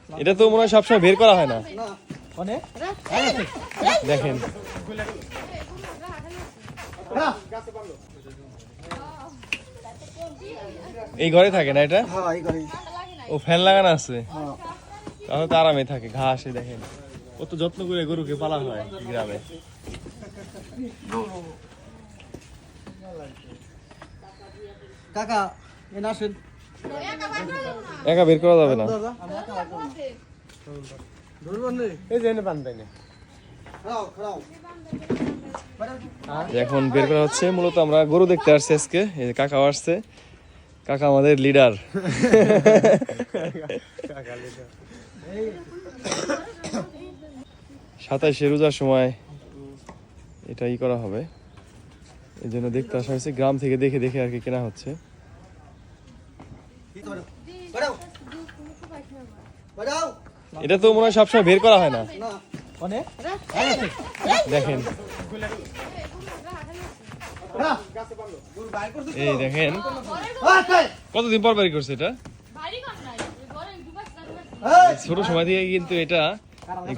এটা তো মনে হয় সবসময় বের করা হয় না। দেখেন এই ঘরে থাকে না এটা? ও ফ্যান লাগানো আছে, তাহলে তো আরামে থাকে। ঘাসে দেখেন কত যত্ন করে গরুকে পালা হয় গ্রামে। কাকা এনে আসেন। একা বের করা যাবে না, এখন বের করা হচ্ছে। মূলত আমরা গরু দেখতে আসছি আজকে, এই যে কাকাও আসছে। কাকা আমাদের লিডার। 27শে রোজার সময় এটাই করা হবে, এই জন্য দেখতে আসা হয়েছে। গ্রাম থেকে দেখে দেখে আর কি কেনা হচ্ছে। এটা তো মনে হয় সবসময় বের করা হয় না। দেখেন এই দেখেন কতদিন পর বের করছে এটা। ছোট সময় থেকে কিন্তু এটা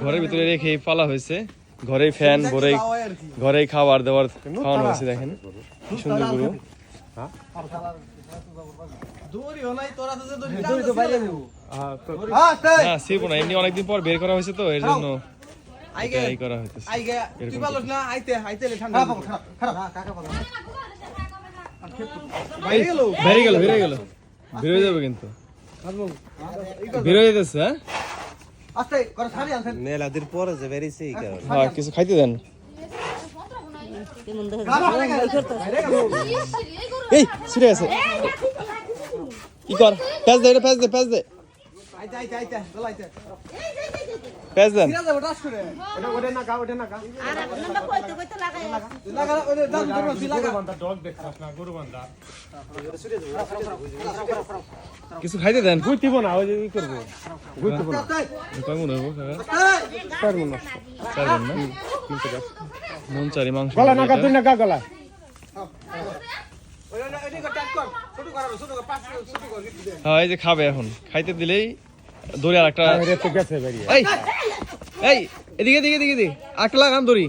ঘরের ভিতরে রেখে পালা হয়েছে। ঘরে ফ্যান ভরে, ঘরে খাবার দাবার খাওয়ানো হয়েছে। দেখেন কি সুন্দর গরু। না ছিপ না, এমনি অনেকদিন পর বের করা হয়েছে তো এর জন্য এই করা হইতেছে। বেরিয়ে গেল বের হয়ে যাবে কিন্তু বের হয়ে যেতেছে। হ্যাঁ কিছু খাইতে দেন। এই ছিড়ে আছে, কি কর? প্যাঁচ দে, এটা প্যাঁচ দে, প্যাঁচ দে, প্যাঁচ দেন। কিছু খাইতে দেন। মনচারি মাংস হ্যাঁ, এই যে খাবে এখন। খাইতে দিলেই দড়ি আর একটা এদিকে এদিকে এদিকে আরেকটা লাগান দড়ি।